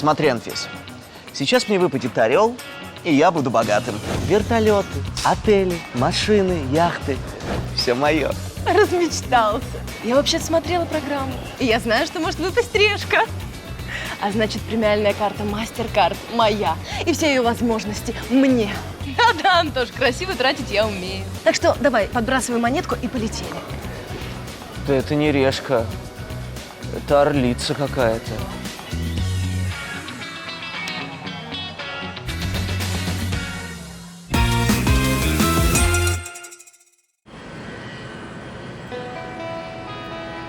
Смотри, Анфис, сейчас мне выпадет орел, и я буду богатым. Вертолеты, отели, машины, яхты. Все мое. Размечтался. Я вообще смотрела программу, и я знаю, что может выпасть решка. А значит, премиальная карта MasterCard моя, и все ее возможности мне. Да-да, Антош, красиво тратить я умею. Так что давай, подбрасывай монетку и полетели. Да это не решка, это орлица какая-то.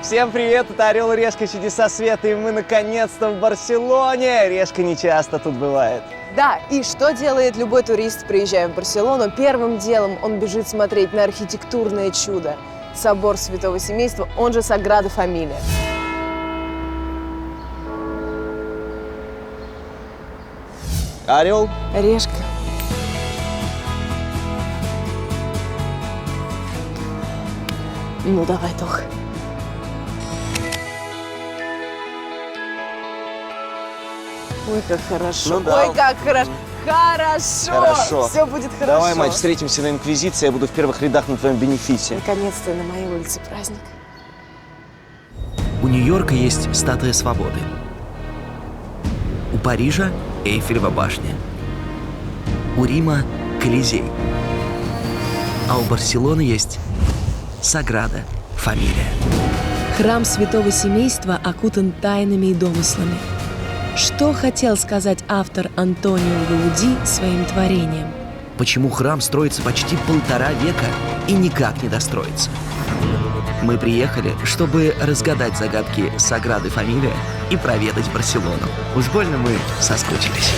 Всем привет, это Орел и Решка Чудеса Света, и мы наконец-то в Барселоне. Решка не часто тут бывает. Да, и что делает любой турист, приезжая в Барселону? Первым делом он бежит смотреть на архитектурное чудо. Собор Святого Семейства, он же Саграда Фамилия. Орел. Решка. Ну давай, Тох. Ой, как хорошо. Ну да. Ой, как хорошо. Хорошо. Все будет хорошо. Давай, мать, встретимся на Инквизиции, я буду в первых рядах на твоем бенефисе. Наконец-то на моей улице праздник. У Нью-Йорка есть статуя свободы. У Парижа – Эйфелева башня. У Рима – Колизей. А у Барселоны есть Саграда Фамилия. Храм Святого Семейства окутан тайнами и домыслами. Что хотел сказать автор Антонио Гауди своим творением? Почему храм строится почти 1,5 века и никак не достроится? Мы приехали, чтобы разгадать загадки Саграды Фамилия и проведать Барселону. Уж больно мы соскучились.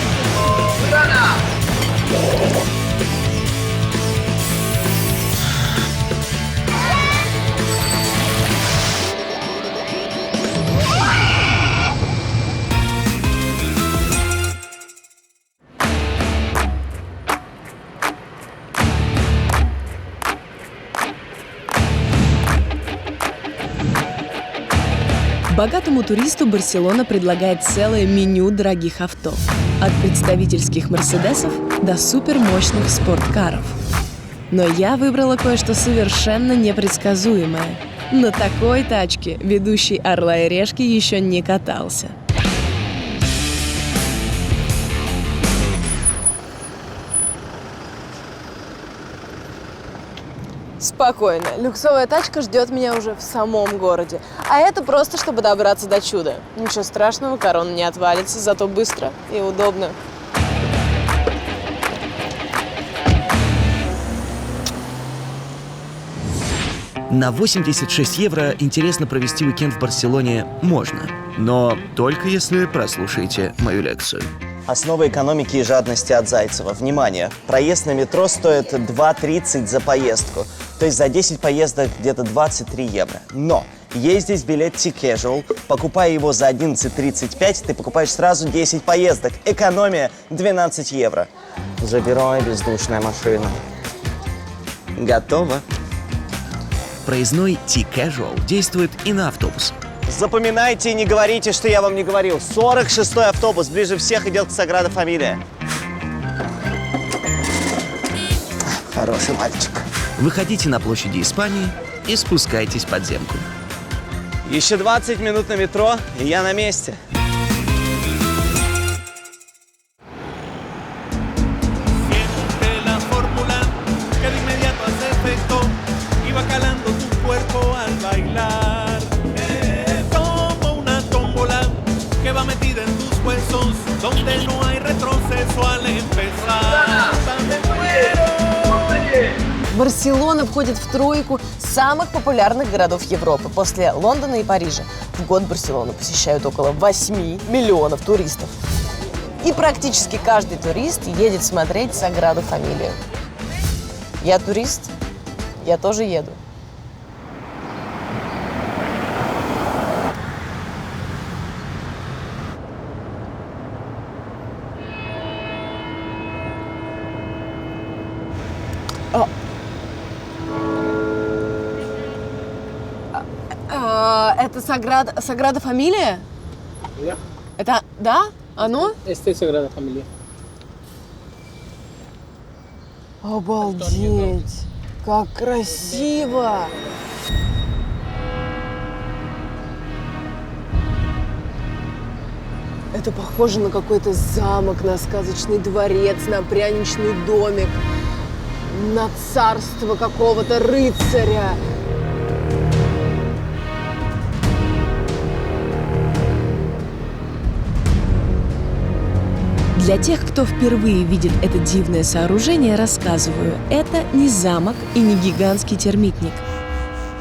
Богатому туристу Барселона предлагает целое меню дорогих авто. От представительских мерседесов до супермощных спорткаров. Но я выбрала кое-что совершенно непредсказуемое. На такой тачке ведущий «Орла и Решки» еще не катался. Спокойно. Люксовая тачка ждет меня уже в самом городе. А это просто, чтобы добраться до чуда. Ничего страшного, корона не отвалится, зато быстро и удобно. На 86 евро интересно провести уикенд в Барселоне можно, но только если прослушаете мою лекцию. Основа экономики и жадности от Зайцева. Внимание! Проезд на метро стоит 2,30 за поездку. То есть за 10 поездок где-то 23 евро. Но есть здесь билет T-Casual. Покупая его за 11,35, ты покупаешь сразу 10 поездок. Экономия 12 евро. Забирай, бездушная машина. Готово. Проездной T-Casual действует и на автобус. Запоминайте и не говорите, что я вам не говорил. 46-й автобус ближе всех идет к Саграда Фамилия. Хороший мальчик. Выходите на площади Испании и спускайтесь в подземку. Еще 20 минут на метро, и я на месте. Барселона входит в тройку самых популярных городов Европы после Лондона и Парижа. В год Барселону посещают около 8 миллионов туристов. И практически каждый турист едет смотреть Саграду Фамилию. Я турист, я тоже еду. Это Саграда Фамилия? Да. Это, да? Оно? Este es Sagrada Familia. Обалдеть! Как красиво! Это похоже на какой-то замок, на сказочный дворец, на пряничный домик, на царство какого-то рыцаря. Для тех, кто впервые видит это дивное сооружение, рассказываю, это не замок и не гигантский термитник.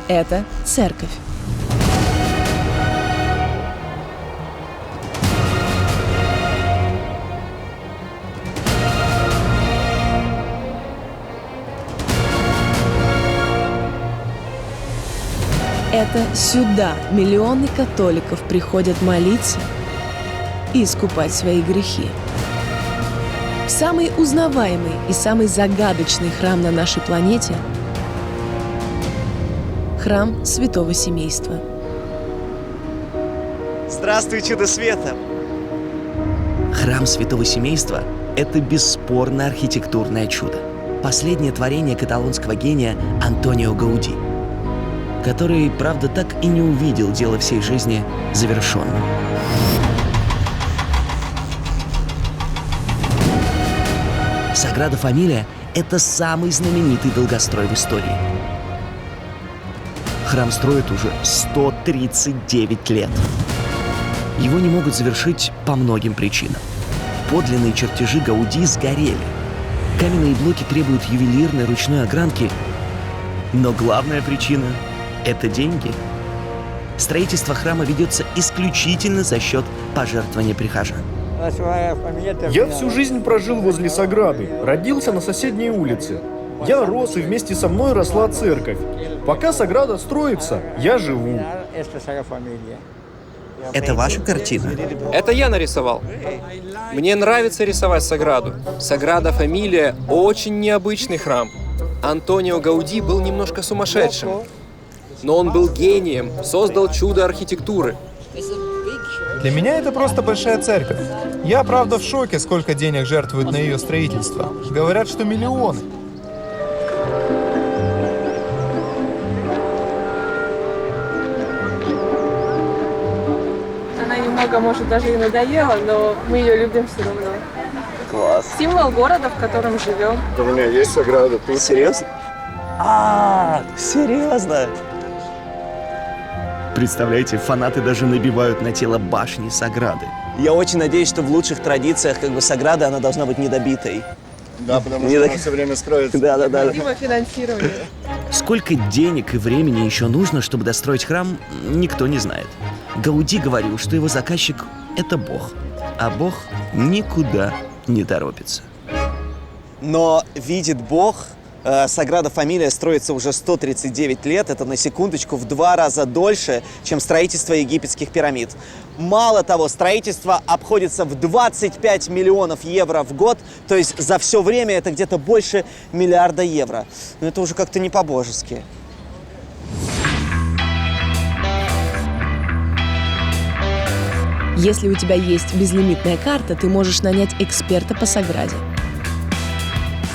Это церковь. Это сюда миллионы католиков приходят молиться и искупать свои грехи. Самый узнаваемый и самый загадочный храм на нашей планете – храм Святого Семейства. Здравствуй, чудо света! Храм Святого Семейства – это бесспорно архитектурное чудо. Последнее творение каталонского гения Антонио Гауди, который, правда, так и не увидел дело всей жизни завершенным. Саграда Фамилия – это самый знаменитый долгострой в истории. Храм строят уже 139 лет. Его не могут завершить по многим причинам. Подлинные чертежи Гауди сгорели. Каменные блоки требуют ювелирной ручной огранки. Но главная причина – это деньги. Строительство храма ведется исключительно за счет пожертвования прихожан. Я всю жизнь прожил возле Саграды, родился на соседней улице. Я рос, и вместе со мной росла церковь. Пока Саграда строится, я живу. Это ваша картина? Это я нарисовал. Мне нравится рисовать Саграду. Саграда Фамилия – очень необычный храм. Антонио Гауди был немножко сумасшедшим. Но он был гением, создал чудо архитектуры. Для меня это просто большая церковь. Я, правда, в шоке, сколько денег жертвуют на ее строительство. Говорят, что миллионы. Она немного, может, даже и надоела, но мы ее любим все равно. Класс. Символ города, в котором живем. У меня есть Саграда. Серьезно? Серьезно? Представляете, фанаты даже набивают на тело башни Саграды. Я очень надеюсь, что в лучших традициях Саграда, она должна быть недобитой. Да, потому что она все время строится. Да. Спасибо финансирование. Сколько денег и времени еще нужно, чтобы достроить храм, никто не знает. Гауди говорил, что его заказчик – это Бог, а Бог никуда не торопится. Но видит Бог, Саграда Фамилия строится уже 139 лет. Это, на секундочку, в 2 раза дольше, чем строительство египетских пирамид. Мало того, строительство обходится в 25 миллионов евро в год. То есть за все время это где-то больше миллиарда евро. Но это уже как-то не по-божески. Если у тебя есть безлимитная карта, ты можешь нанять эксперта по Саграде.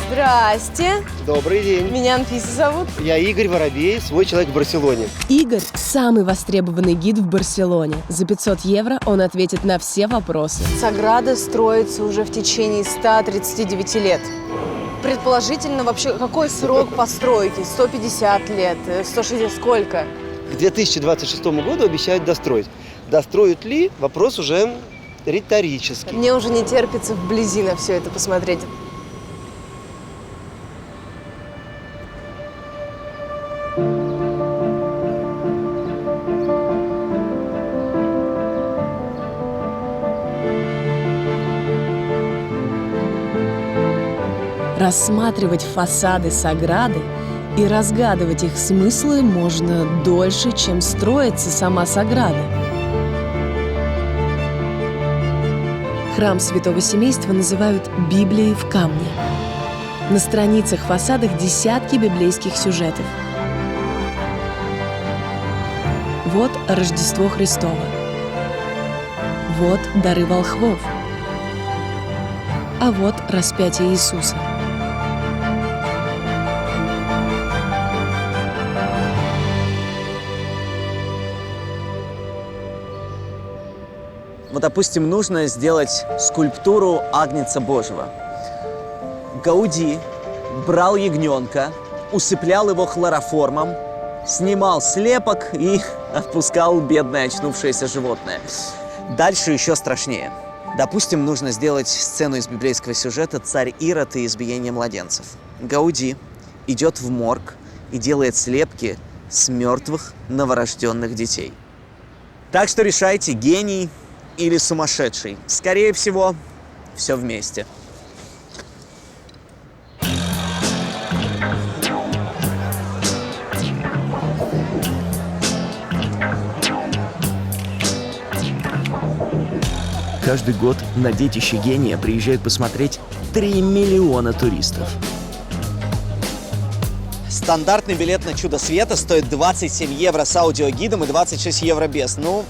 Здрасте. Добрый день. Меня Анфиса зовут. Я Игорь Воробей, свой человек в Барселоне. Игорь – самый востребованный гид в Барселоне. За 500 евро он ответит на все вопросы. Саграда строится уже в течение 139 лет. Предположительно, вообще, какой срок постройки? 150 лет? 160? Сколько? К 2026 году обещают достроить. Достроят ли? Вопрос уже риторический. Мне уже не терпится вблизи на все это посмотреть. Рассматривать фасады Саграды и разгадывать их смыслы можно дольше, чем строится сама Саграда. Храм Святого Семейства называют Библией в камне. На страницах фасадах десятки библейских сюжетов. Вот Рождество Христово. Вот дары волхвов. А вот распятие Иисуса. Вот, допустим, нужно сделать скульптуру Агнца Божьего. Гауди брал ягненка, усыплял его хлороформом, снимал слепок и отпускал бедное очнувшееся животное. Дальше еще страшнее. Допустим, нужно сделать сцену из библейского сюжета «Царь Ирод и избиение младенцев». Гауди идет в морг и делает слепки с мертвых новорожденных детей. Так что решайте, гений или сумасшедший. Скорее всего, все вместе. Каждый год на детище гения приезжают посмотреть 3 миллиона туристов. Стандартный билет на «Чудо света» стоит 27 евро с аудиогидом и 26 евро без. Ну,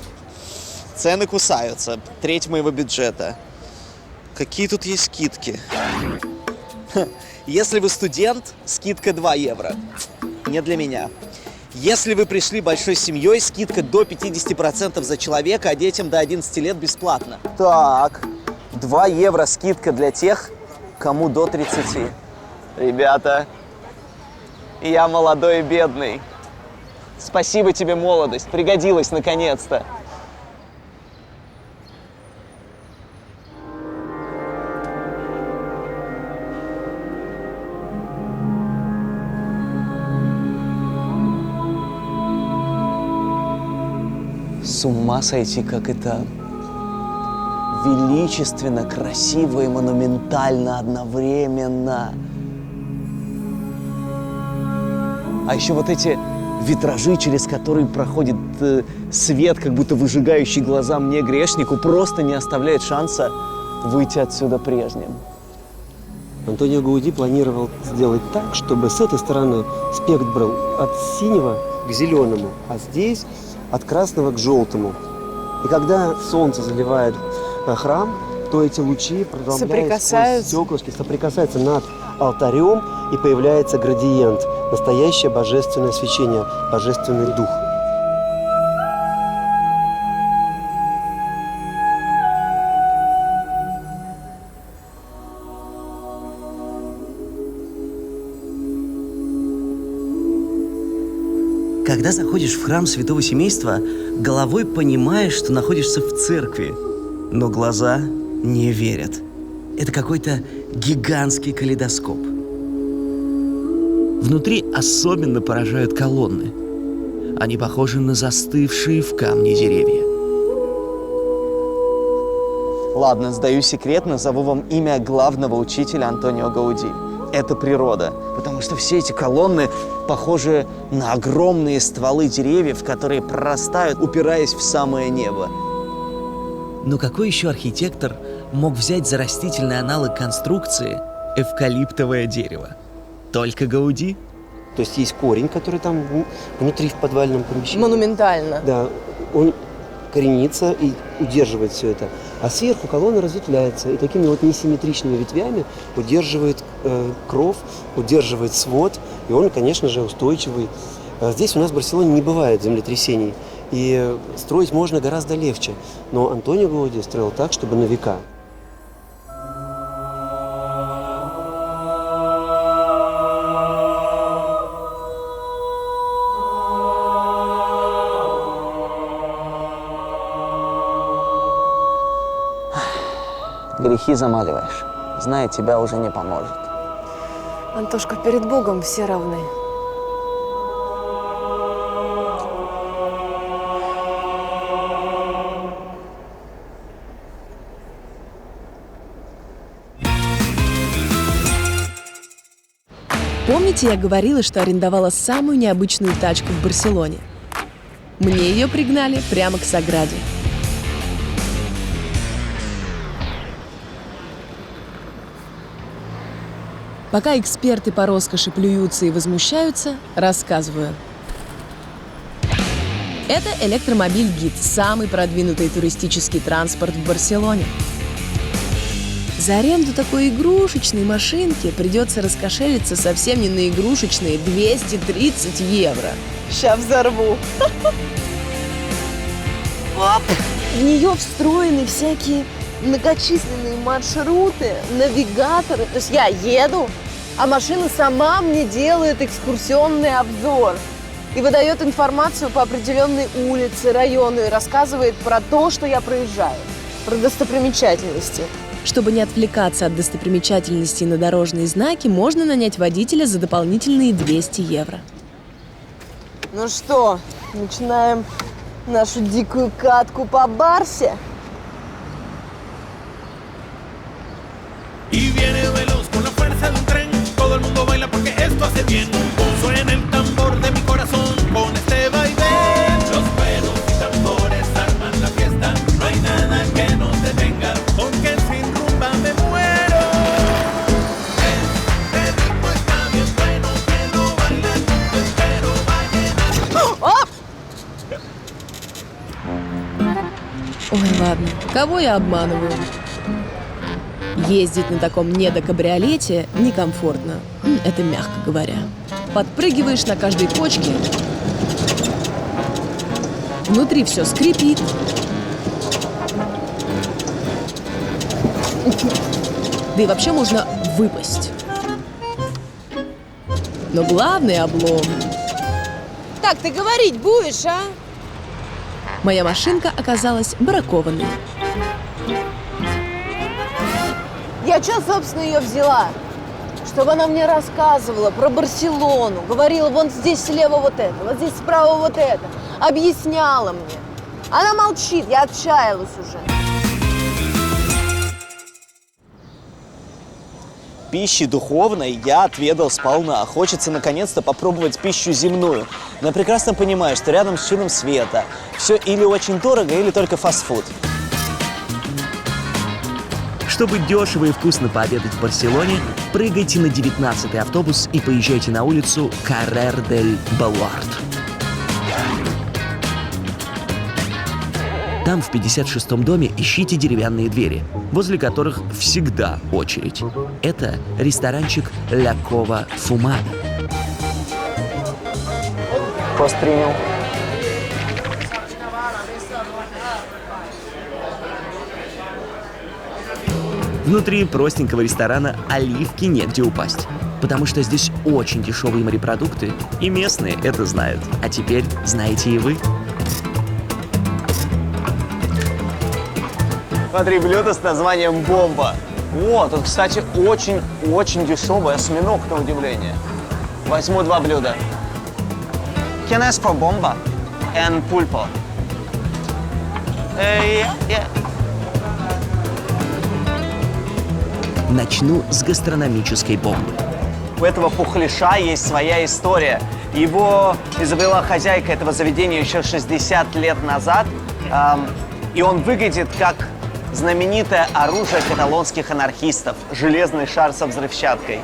цены кусаются. Треть моего бюджета. Какие тут есть скидки? Если вы студент, скидка 2 евро. Не для меня. Если вы пришли большой семьей, скидка до 50% за человека, а детям до 11 лет бесплатно. Так, 2 евро скидка для тех, кому до 30. Ребята, я молодой и бедный. Спасибо тебе, молодость, пригодилась наконец-то. С ума сойти, как это величественно, красиво и монументально одновременно. А еще вот эти витражи, через которые проходит свет, как будто выжигающий глаза мне, грешнику, просто не оставляет шанса выйти отсюда прежним. Антонио Гауди планировал сделать так, чтобы с этой стороны спектр был от синего к зеленому, а здесь от красного к желтому. И когда солнце заливает храм, то эти лучи, продолжаясь сквозь стеклышки, соприкасаются над алтарем, и появляется градиент. Настоящее божественное свечение, божественный дух. Когда заходишь в храм Святого Семейства, головой понимаешь, что находишься в церкви, но глаза не верят. Это какой-то гигантский калейдоскоп. Внутри особенно поражают колонны. Они похожи на застывшие в камне деревья. Ладно, сдаю секрет, назову вам имя главного учителя Антонио Гауди. Это природа, потому что все эти колонны похожи на огромные стволы деревьев, которые прорастают, упираясь в самое небо. Но какой еще архитектор мог взять за растительный аналог конструкции эвкалиптовое дерево? Только Гауди? То есть есть корень, который там внутри в подвальном помещении. Монументально. Да, он коренится и удерживает все это. А сверху колонна разветвляется и такими вот несимметричными ветвями удерживает кров, удерживает свод, и он, конечно же, устойчивый. Здесь у нас в Барселоне не бывает землетрясений, и строить можно гораздо легче. Но Антонио Гауди строил так, чтобы на века. Грехи замаливаешь. Зная, тебя уже не поможет. Антошка, перед Богом все равны. Помните, я говорила, что арендовала самую необычную тачку в Барселоне? Мне ее пригнали прямо к Саграде. Пока эксперты по роскоши плюются и возмущаются, рассказываю. Это электромобиль «Гид», самый продвинутый туристический транспорт в Барселоне. За аренду такой игрушечной машинки придется раскошелиться совсем не на игрушечные 230 евро. Ща взорву. В нее встроены всякие многочисленные маршруты, навигаторы. То есть я еду, а машина сама мне делает экскурсионный обзор и выдает информацию по определенной улице, району и рассказывает про то, что я проезжаю, про достопримечательности. Чтобы не отвлекаться от достопримечательностей на дорожные знаки, можно нанять водителя за дополнительные 200 евро. Ну что, начинаем нашу дикую катку по Барсе? Y viene veloz con la fuerza de un tren. Todo el mundo baila porque esto hace bien. Suena el tambor de mi corazón con este vaivén. Los pelos y tambores arman la fiesta. No hay nada que nos detenga, porque sin rumba me muero. Este ritmo está bien bueno, que lo baila el mundo entero. Ой, ладно, кого я обманываю? Ездить на таком недокабриолете некомфортно. Это мягко говоря. Подпрыгиваешь на каждой кочке. Внутри все скрипит. Да и вообще можно выпасть. Но главный облом. Так, ты говорить будешь, а? Моя машинка оказалась бракованной. Я что, собственно, ее взяла? Чтобы она мне рассказывала про Барселону, говорила, вон здесь слева вот это, вот здесь справа вот это. Объясняла мне. Она молчит, я отчаялась уже. Пищи духовной я отведал сполна. Хочется наконец-то попробовать пищу земную. Но я прекрасно понимаю, что рядом с чином света все или очень дорого, или только фастфуд. Чтобы дешево и вкусно пообедать в Барселоне, прыгайте на 19-й автобус и поезжайте на улицу Carrer del Baluard. Там, в 56-м доме, ищите деревянные двери, возле которых всегда очередь. Это ресторанчик «La Cova Fumada». Пост принял. Внутри простенького ресторана оливки негде упасть, потому что здесь очень дешевые морепродукты, и местные это знают. А теперь знаете и вы. Смотри, блюдо с названием «Бомба». О, тут, кстати, очень дешевый осьминог, на удивление. Возьму 2 блюда. Can I ask for bomba and pulpo? Yeah. Начну с гастрономической бомбы. У этого пухляша есть своя история. Его изобрела хозяйка этого заведения еще 60 лет назад. И он выглядит как знаменитое оружие каталонских анархистов – железный шар со взрывчаткой.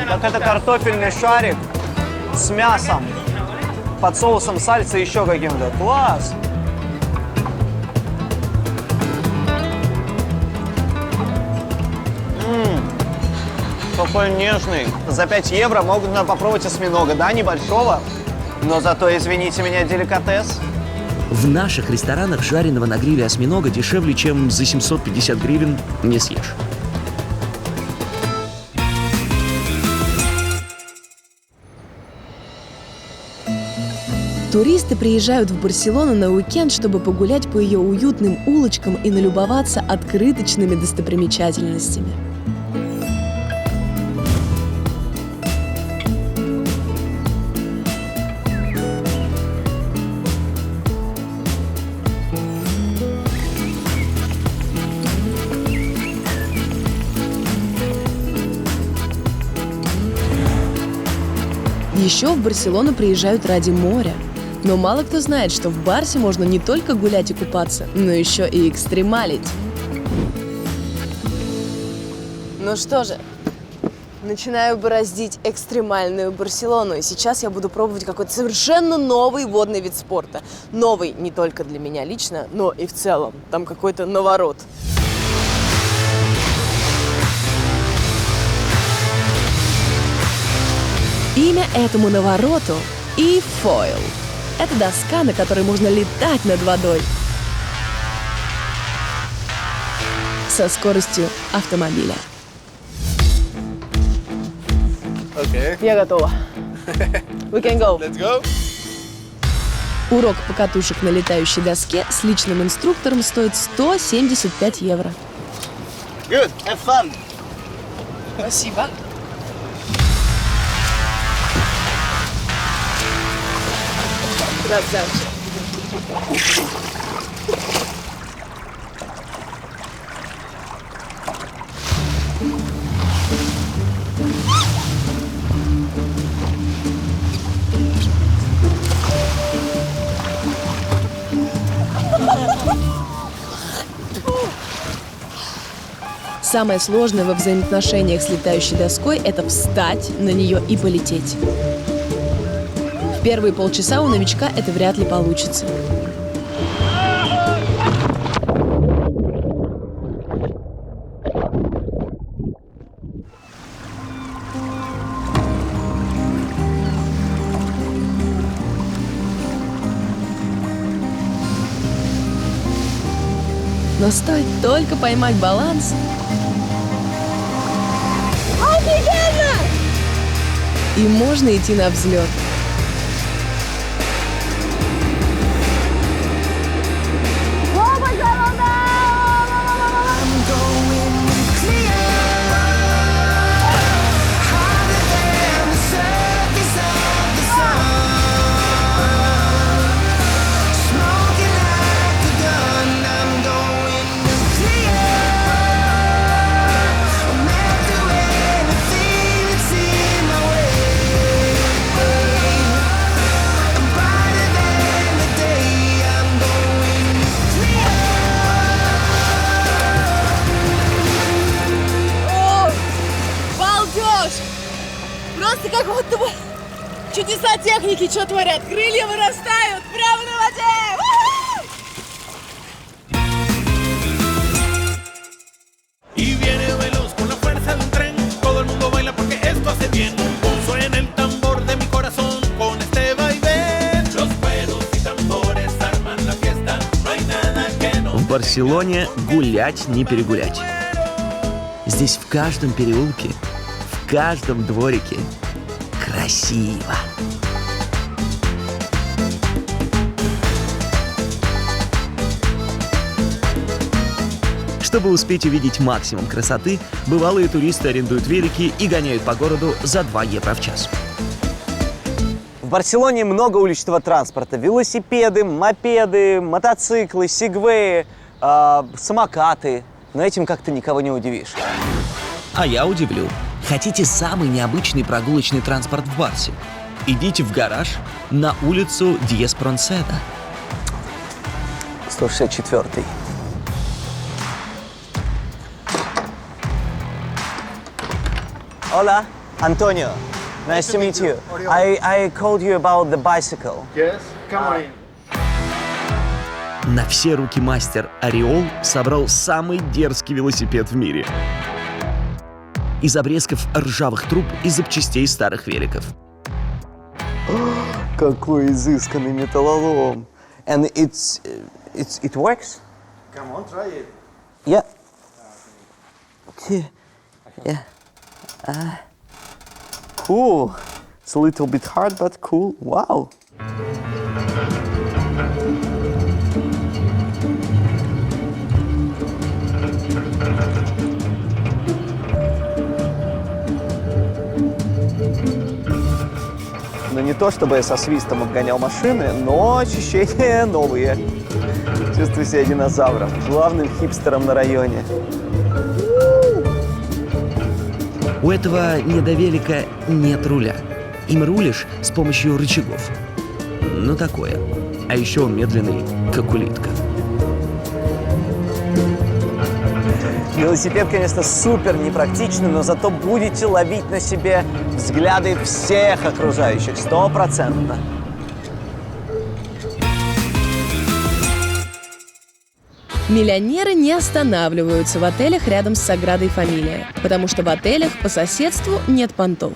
Так это картофельный шарик с мясом, под соусом сальса и еще каким-то. Класс! Какой нежный. За 5 евро можно попробовать осьминога, да, небольшого, но зато, извините меня, деликатес. В наших ресторанах жареного на гриле осьминога дешевле, чем за 750 гривен не съешь. Туристы приезжают в Барселону на уикенд, чтобы погулять по ее уютным улочкам и налюбоваться открыточными достопримечательностями. Еще в Барселону приезжают ради моря. Но мало кто знает, что в Барсе можно не только гулять и купаться, но еще и экстремалить. Ну что же, начинаю бороздить экстремальную Барселону. И сейчас я буду пробовать какой-то совершенно новый водный вид спорта. Новый не только для меня лично, но и в целом. Там какой-то наворот. Имя этому навороту – E-Foil. Это доска, на которой можно летать над водой. Со скоростью автомобиля. Я готова. We can go. Let's go. Урок покатушек на летающей доске с личным инструктором стоит 175 евро. Good, have fun. Спасибо. Красавчик. Самое сложное во взаимоотношениях с летающей доской – это встать на нее и полететь. В первые полчаса у новичка это вряд ли получится. Но стоит только поймать баланс. Офигенно! И можно идти на взлет. Просто как будто бы чудеса техники что творят. Крылья вырастают прямо на воде. Y viene veloz con la fuerza de un tren. Todo el mundo baila porque esto hace bien. Suena el tambor de mi corazón con este vaivén. Los pelos y tambores arman la fiesta. No hay nada que no. В Барселоне гулять не перегулять. Здесь в каждом переулке, в каждом дворике красиво. Чтобы успеть увидеть максимум красоты, бывалые туристы арендуют велики и гоняют по городу за 2 евро в час. В Барселоне много уличного транспорта. Велосипеды, мопеды, мотоциклы, сегвеи, самокаты. Но этим как-то никого не удивишь. А я удивлю. Хотите самый необычный прогулочный транспорт в Барсе? Идите в гараж на улицу Диес-Пронседа. 164-й. Hola, Antonio. Nice to meet you. I called you about the bicycle. Yes, come on in. На все руки мастер Ореол собрал самый дерзкий велосипед в мире. Из обрезков ржавых труб и запчастей старых великов. Какой изысканный металлолом. And it works? Come on, try it. Yeah. Yeah. Cool. It's a little bit hard, but cool. Wow. Ну, не то чтобы я со свистом обгонял машины, но ощущения новые. Чувствую себя динозавром, главным хипстером на районе. У этого недовелика нет руля. Им рулишь с помощью рычагов. Ну, такое. А еще он медленный, как улитка. Велосипед, конечно, супер непрактичный, но зато будете ловить на себе взгляды всех окружающих, 100%. Миллионеры не останавливаются в отелях рядом с Саградой Фамилия, потому что в отелях по соседству нет понтов.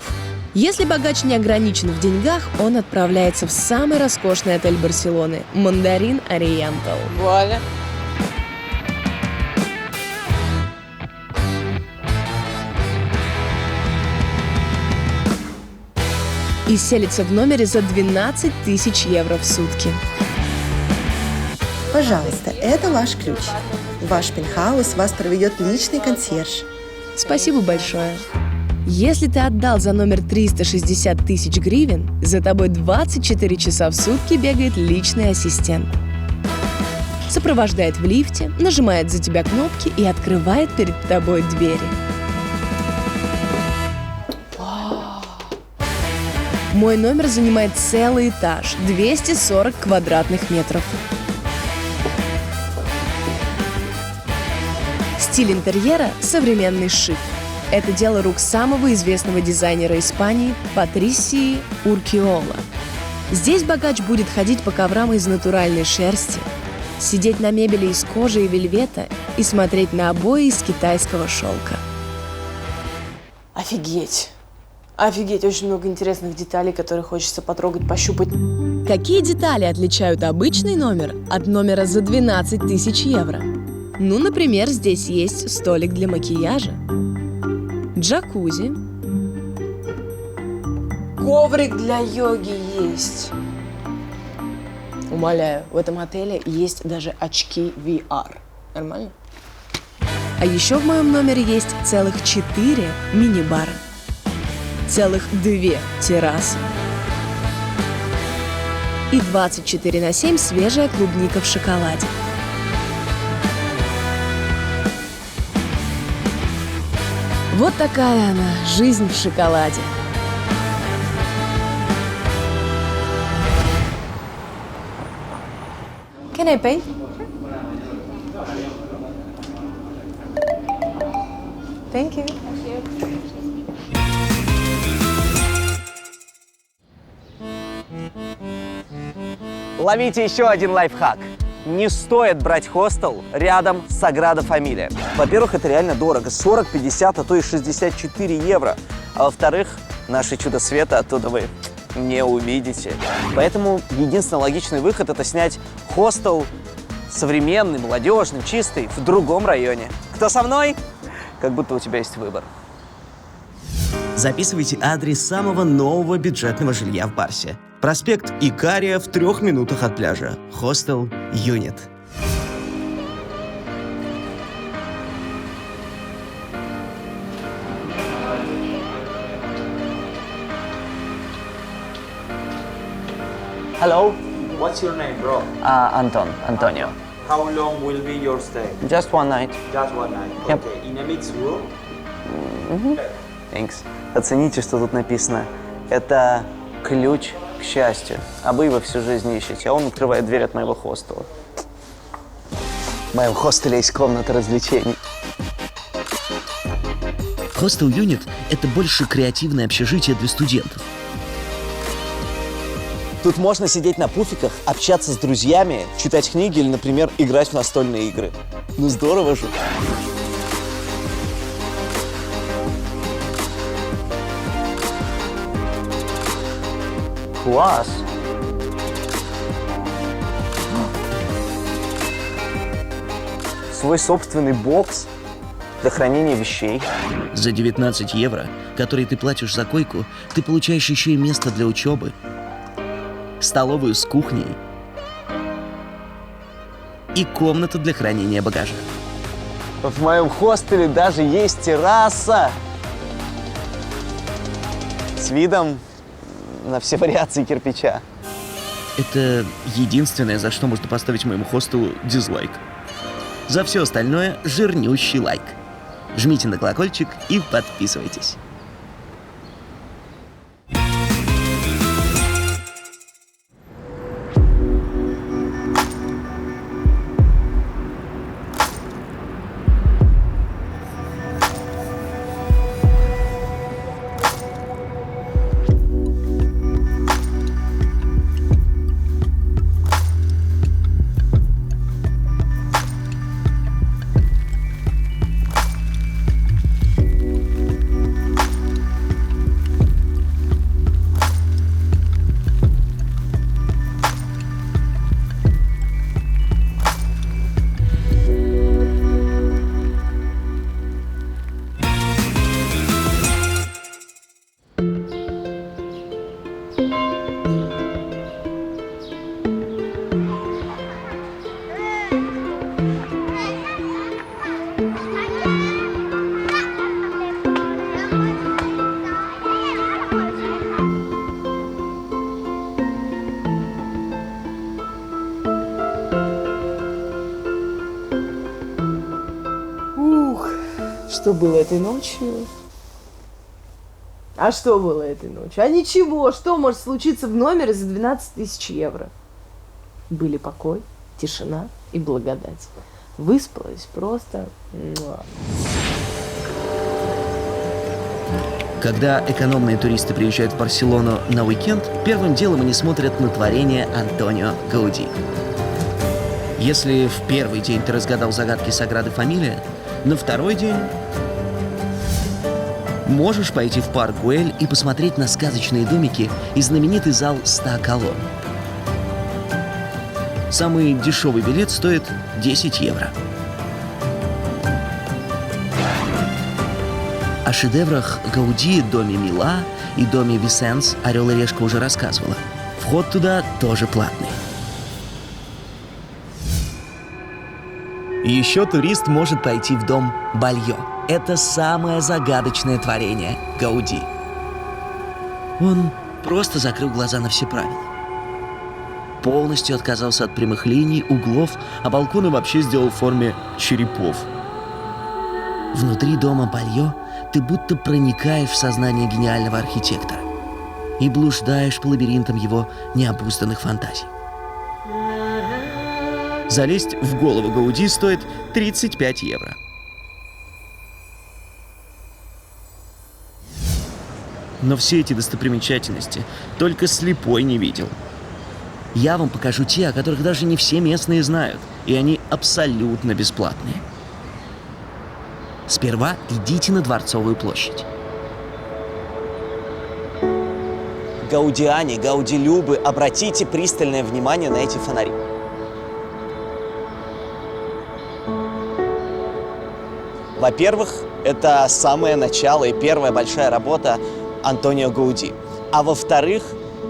Если богач не ограничен в деньгах, он отправляется в самый роскошный отель Барселоны – Мандарин Ориентал. Вуаля. И селится в номере за 12 тысяч евро в сутки. Пожалуйста, это ваш ключ. В ваш пентхаус вас проведет личный консьерж. Спасибо большое. Если ты отдал за номер 360 тысяч гривен, за тобой 24 часа в сутки бегает личный ассистент. Сопровождает в лифте, нажимает за тебя кнопки и открывает перед тобой двери. Мой номер занимает целый этаж, 240 квадратных метров. Стиль интерьера – современный шик. Это дело рук самого известного дизайнера Испании Патрисии Уркиола. Здесь богач будет ходить по коврам из натуральной шерсти, сидеть на мебели из кожи и вельвета и смотреть на обои из китайского шелка. Офигеть. Офигеть, очень много интересных деталей, которые хочется потрогать, пощупать. Какие детали отличают обычный номер от номера за 12 тысяч евро? Ну, например, здесь есть столик для макияжа, джакузи, Коврик для йоги есть. Умоляю, в этом отеле есть даже очки VR. Нормально? а еще в моем номере есть целых 4 мини-бара, целых 2 террасы и 24/7 свежая клубника в шоколаде. Вот такая она, жизнь в шоколаде. Can I pay? Thank you. Ловите еще один лайфхак. Не стоит брать хостел рядом с Саграда Фамилия. Во-первых, это реально дорого. 40, 50, а то и 64 евро. А во-вторых, наше чудо света оттуда вы не увидите. Поэтому единственный логичный выход – это снять хостел современный, молодежный, чистый, в другом районе. Кто со мной? Как будто у тебя есть выбор. Записывайте адрес самого нового бюджетного жилья в Барсе. Проспект Икария в 3 минутах от пляжа. Хостел Юнит. Hello. What's your name, bro? Antonio. How long will be your stay? Just one night. Just one night. Yep. Okay. In a mixed room? Thanks. Оцените, что тут написано. Это ключ к счастью. А вы его всю жизнь ищете, а он открывает дверь от моего хостела. В моем хостеле есть комната развлечений. Хостел Юнит – это больше креативное общежитие для студентов. Тут можно сидеть на пуфиках, общаться с друзьями, читать книги или, например, играть в настольные игры. Ну здорово же! Класс! Свой собственный бокс для хранения вещей. За 19 евро, которые ты платишь за койку, ты получаешь еще и место для учебы, столовую с кухней и комнату для хранения багажа. В моем хостеле даже есть терраса с видом на все вариации кирпича. Это единственное, за что можно поставить моему хостелу дизлайк. За все остальное жирнющий лайк. Жмите на колокольчик и подписывайтесь. что было этой ночью? А что было этой ночью? А ничего, что может случиться в номере за 12 тысяч евро? Были покой, тишина и благодать. Выспалась просто. Когда экономные туристы приезжают в Барселону на уикенд, первым делом они смотрят на творение Антонио Гауди. Если в первый день ты разгадал загадки Саграды Фамилия, на второй день можешь пойти в парк Гуэль и посмотреть на сказочные домики и знаменитый зал 100 колонн. Самый дешевый билет стоит 10 евро. О шедеврах Гауди, доме Мила и доме Висенс «Орел и решка» уже рассказывала. Вход туда тоже платный. Еще турист может пойти в дом Бальо. Это самое загадочное творение Гауди. Он просто закрыл глаза на все правила. Полностью отказался от прямых линий, углов, а балконы вообще сделал в форме черепов. Внутри дома Бальо ты будто проникаешь в сознание гениального архитектора и блуждаешь по лабиринтам его необузданных фантазий. Залезть в голову Гауди стоит 35 евро. Но все эти достопримечательности только слепой не видел. Я вам покажу те, о которых даже не все местные знают, и они абсолютно бесплатные. Сперва идите на Дворцовую площадь. Гаудиане, гаудилюбы, обратите пристальное внимание на эти фонари. Во-первых, это самое начало и первая большая работа Антонио Гауди. А во-вторых,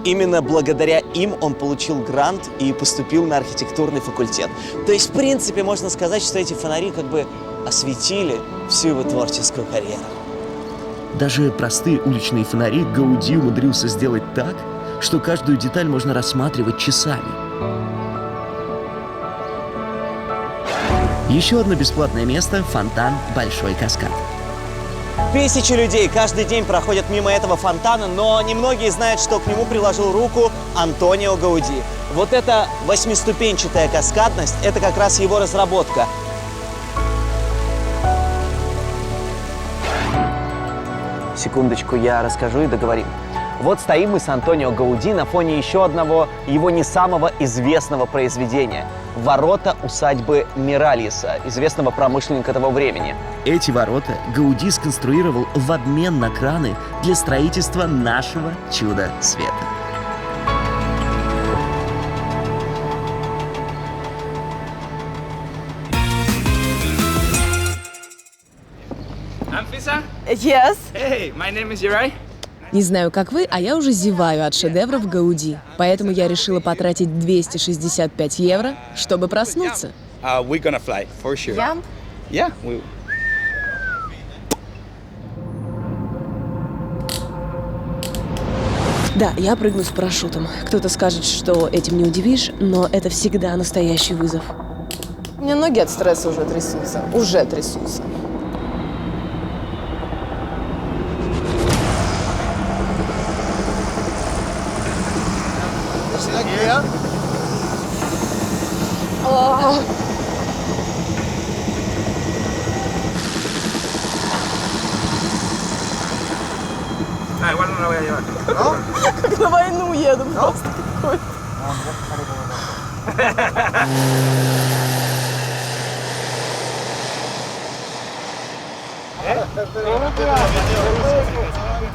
именно благодаря им он получил грант и поступил на архитектурный факультет. То есть, в принципе, можно сказать, что эти фонари как бы осветили всю его творческую карьеру. Даже простые уличные фонари Гауди умудрился сделать так, что каждую деталь можно рассматривать часами. Еще одно бесплатное место – фонтан «Большой каскад». Тысячи людей каждый день проходят мимо этого фонтана, но немногие знают, что к нему приложил руку Антонио Гауди. Вот эта восьмиступенчатая каскадность – это как раз его разработка. Секундочку, я расскажу и договорим. Вот стоим мы с Антонио Гауди на фоне еще одного его не самого известного произведения – ворота усадьбы Миральеса, известного промышленника того времени. Эти ворота Гауди сконструировал в обмен на краны для строительства нашего чуда света. Anfisa? Yes. Hey, my name is Yurai. Не знаю, как вы, а я уже зеваю от шедевров Гауди. Поэтому я решила потратить 265 евро, чтобы проснуться. We're gonna fly, for sure. Jump? Yeah. We... Да, я прыгну с парашютом. Кто-то скажет, что этим не удивишь, но это всегда настоящий вызов. У меня ноги от стресса уже трясутся. Уже трясутся. Как на войну еду просто какой-то.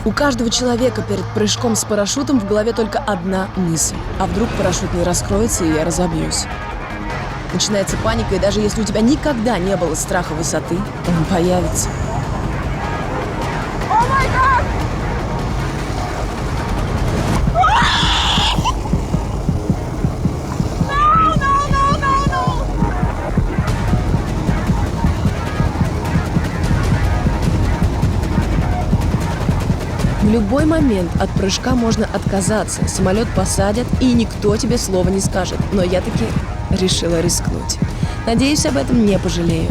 У каждого человека перед прыжком с парашютом в голове только одна мысль. А вдруг парашют не раскроется, и я разобьюсь? Начинается паника, и даже если у тебя никогда не было страха высоты, он появится. В любой момент от прыжка можно отказаться, самолет посадят, и никто тебе слова не скажет. Но я таки решила рискнуть. Надеюсь, об этом не пожалею.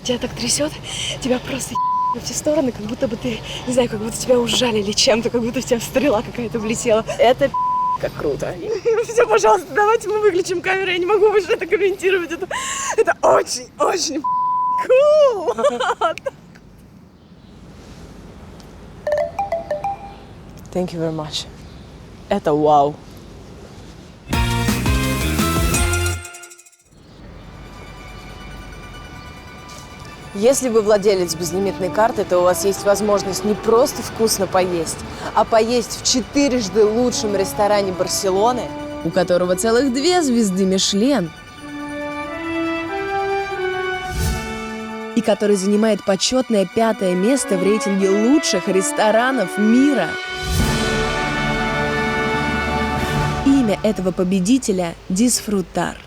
тебя так трясет, тебя просто во все стороны, как будто бы ты, не знаю, как будто тебя ужалили чем-то, как будто в тебя стрела какая-то влетела. Это как круто. Все, пожалуйста, давайте мы выключим камеру, я не могу больше это комментировать. Это очень cool. Thank you very much. Это вау. Если вы владелец безлимитной карты, то у вас есть возможность не просто вкусно поесть, а поесть в 4-жды лучшем ресторане Барселоны, у которого целых 2 звезды Мишлен, и который занимает почетное 5-е место в рейтинге лучших ресторанов мира. Имя этого победителя – Дисфрутар.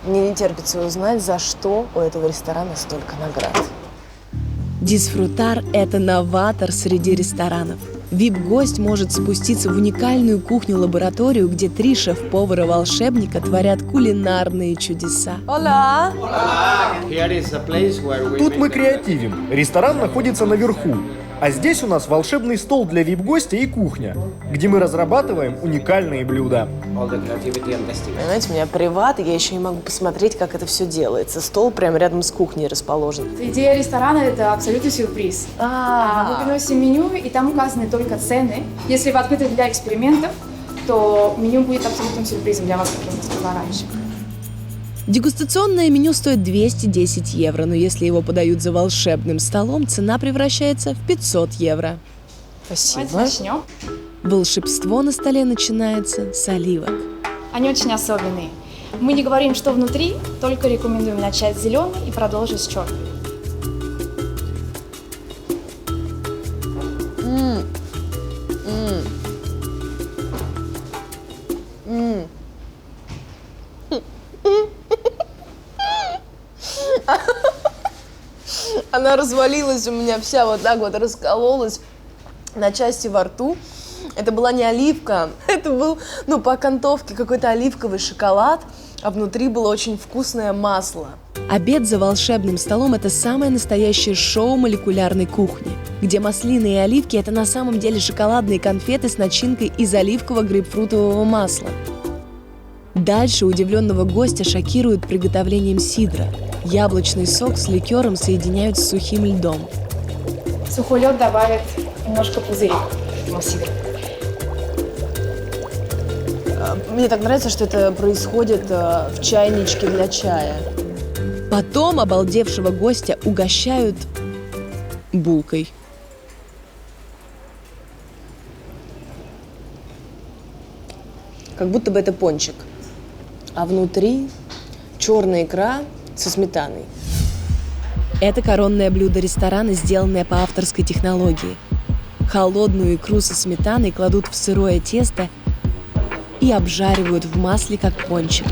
Мне не терпится узнать, за что у этого ресторана столько наград. Дисфрутар – это новатор среди ресторанов. VIP-гость может спуститься в уникальную кухню-лабораторию, где 3 шеф-повара-волшебника творят кулинарные чудеса. Ола! Тут мы креативим. Ресторан находится наверху. А здесь у нас волшебный стол для вип-гостя и кухня, где мы разрабатываем уникальные блюда. Понимаете, у меня приват, и я еще не могу посмотреть, как это все делается. Стол прямо рядом с кухней расположен. Идея ресторана – это абсолютно сюрприз. Мы приносим меню, и там указаны только цены. Если вы открыты для экспериментов, то меню будет абсолютным сюрпризом для вас, как я сказала раньше. Дегустационное меню стоит 210 евро, но если его подают за волшебным столом, цена превращается в 500 евро. Спасибо. Давайте начнем. Волшебство на столе начинается с оливок. Они очень особенные. Мы не говорим, что внутри, только рекомендуем начать с зеленой и продолжить с черной. Она развалилась у меня вся вот так вот, раскололась на части во рту. Это была не оливка, это был, по окантовке какой-то оливковый шоколад, а внутри было очень вкусное масло. Обед за волшебным столом – это самое настоящее шоу молекулярной кухни, где маслины и оливки – это на самом деле шоколадные конфеты с начинкой из оливково-грейпфрутового масла. Дальше удивленного гостя шокируют приготовлением сидра. Яблочный сок с ликером соединяют с сухим льдом. Сухой лед добавит немножко пузырей этому сидру. Мне так нравится, что это происходит в чайничке для чая. Потом обалдевшего гостя угощают булкой. Как будто бы это пончик. А внутри черная икра со сметаной. Это коронное блюдо ресторана, сделанное по авторской технологии. Холодную икру со сметаной кладут в сырое тесто и обжаривают в масле, как пончик.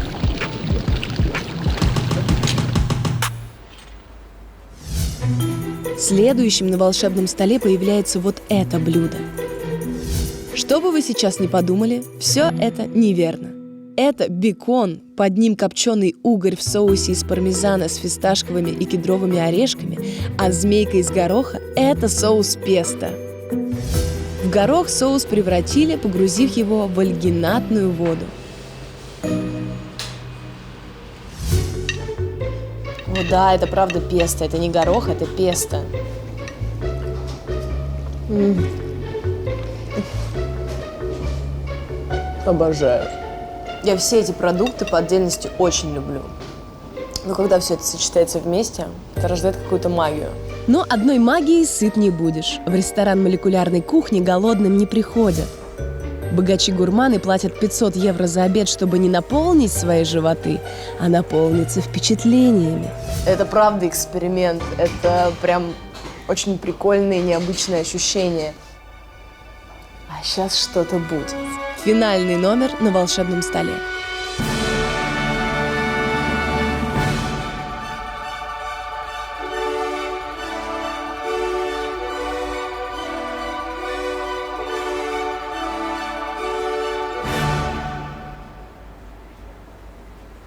Следующим на волшебном столе появляется вот это блюдо. Что бы вы сейчас ни подумали, все это неверно. Это бекон, под ним копченый угорь в соусе из пармезана с фисташковыми и кедровыми орешками, а змейка из гороха – это соус песто. В горох соус превратили, погрузив его в альгинатную воду. О да, это правда песто, это не горох, это песто. Обожаю. Я все эти продукты по отдельности очень люблю. Но когда все это сочетается вместе, это рождает какую-то магию. Но одной магией сыт не будешь. В ресторан молекулярной кухни голодным не приходят. Богачи-гурманы платят 500 евро за обед, чтобы не наполнить свои животы, а наполниться впечатлениями. Это правда эксперимент. Это прям очень прикольные, необычные ощущения. А сейчас что-то будет. Финальный номер на волшебном столе.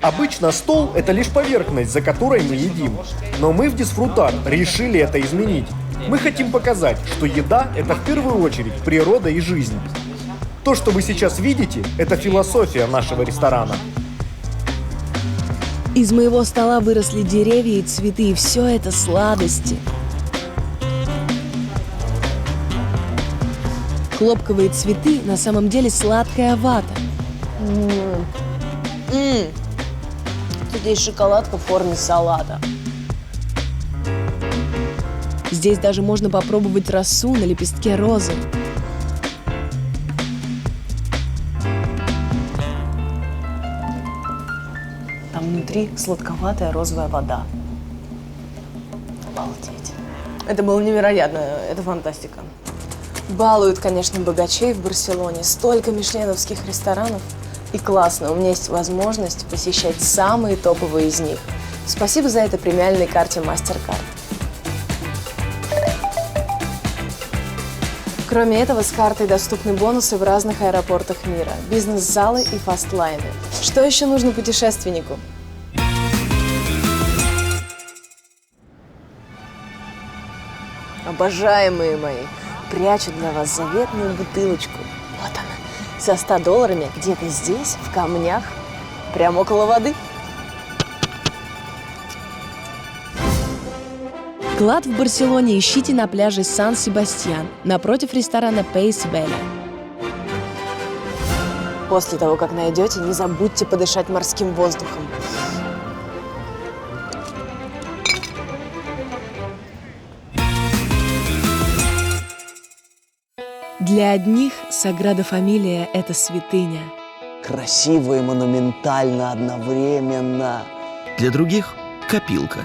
Обычно стол – это лишь поверхность, за которой мы едим. Но мы в Дисфрутар решили это изменить. Мы хотим показать, что еда – это в первую очередь природа и жизнь. То, что вы сейчас видите, это философия нашего ресторана. Из моего стола выросли деревья и цветы, и все это сладости. Хлопковые цветы на самом деле сладкая вата. Тут есть шоколадка в форме салата. Здесь даже можно попробовать росу на лепестке розы. Там внутри сладковатая розовая вода. Обалдеть. Это было невероятно, это фантастика. Балуют, конечно, богачей в Барселоне. Столько мишленовских ресторанов. И классно, у меня есть возможность посещать самые топовые из них. Спасибо за это премиальной карте MasterCard. Кроме этого, с картой доступны бонусы в разных аэропортах мира, бизнес-залы и фастлайны. Что еще нужно путешественнику? Обожаемые мои, прячу для вас заветную бутылочку. Вот она, со $100 где-то здесь, в камнях, прямо около воды. Клад в Барселоне ищите на пляже Сан-Себастьян, напротив ресторана Пейс Белли. После того, как найдете, не забудьте подышать морским воздухом. Для одних Саграда Фамилия – это святыня. Красиво и монументально одновременно. Для других – копилка.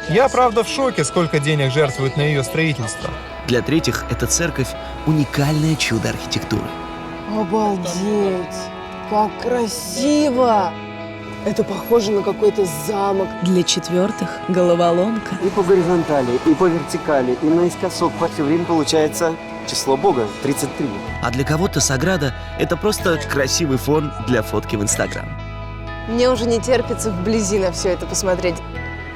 Я, правда, в шоке, сколько денег жертвуют на ее строительство. Для третьих эта церковь – уникальное чудо архитектуры. Обалдеть! Как красиво! Это похоже на какой-то замок. Для четвертых – головоломка. И по горизонтали, и по вертикали, и наискосок по все время получается число Бога – 33. А для кого-то Саграда – это просто красивый фон для фотки в Инстаграм. Мне уже не терпится вблизи на все это посмотреть.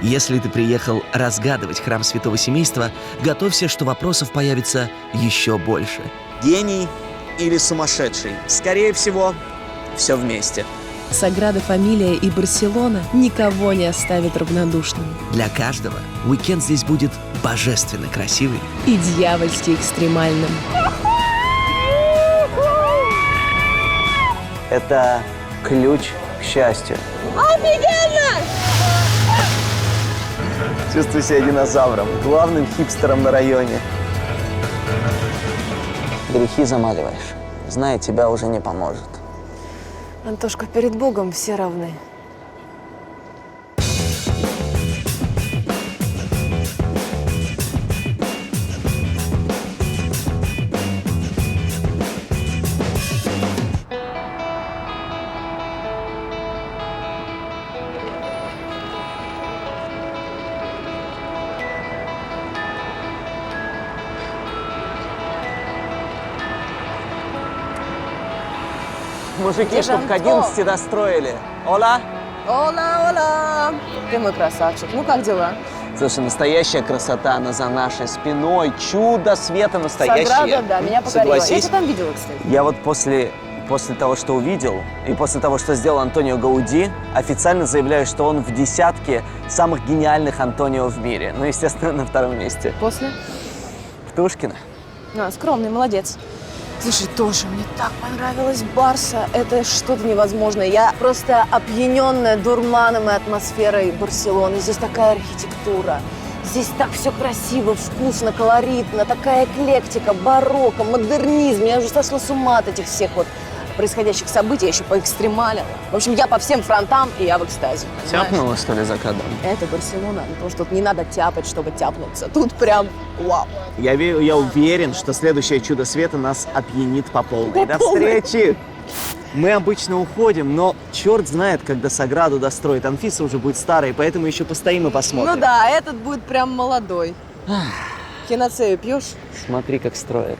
Если ты приехал разгадывать храм Святого Семейства, готовься, что вопросов появится еще больше. Гений или сумасшедший? Скорее всего, все вместе. Саграда Фамилия и Барселона никого не оставят равнодушным. Для каждого уикенд здесь будет божественно красивый и дьявольски экстремальным. Это ключ к счастью. Офигенно! Чувствую себя динозавром, главным хипстером на районе. Грехи замаливаешь. Зная, тебя уже не поможет. Антошка, перед Богом все равны. Мужики, чтоб к 11 достроили. Ола! Ола, ола! Ты мой красавчик. Ну, как дела? Слушай, настоящая красота, она за нашей спиной. Чудо света настоящее. Саграда, да, меня покорила. Согласись? Я тебя там видела, кстати. Я вот после того, что увидел, и после того, что сделал Антонио Гауди, официально заявляю, что он в десятке самых гениальных Антонио в мире. Ну, естественно, на втором месте. После? Птушкина. Скромный, молодец. Слушай, Тоша, мне так понравилась Барса. Это что-то невозможное. Я просто опьяненная дурманом и атмосферой Барселоны. Здесь такая архитектура. Здесь так все красиво, вкусно, колоритно. Такая эклектика, барокко, модернизм. Я уже сошла с ума от этих всех вот происходящих событий. Я еще поэкстремалила. В общем, я по всем фронтам, и я в экстазе. Тяпнула, что ли, за кадром? Это Барселона. Потому что тут не надо тяпать, чтобы тяпнуться. Тут прям вау. Я уверен, что следующее чудо света нас опьянит по полной. До встречи! Мы обычно уходим, но черт знает, когда Саграду достроит. Анфиса уже будет старой, поэтому еще постоим и посмотрим. Ну да, этот будет прям молодой. Хиноцею пьешь? Смотри, как строят.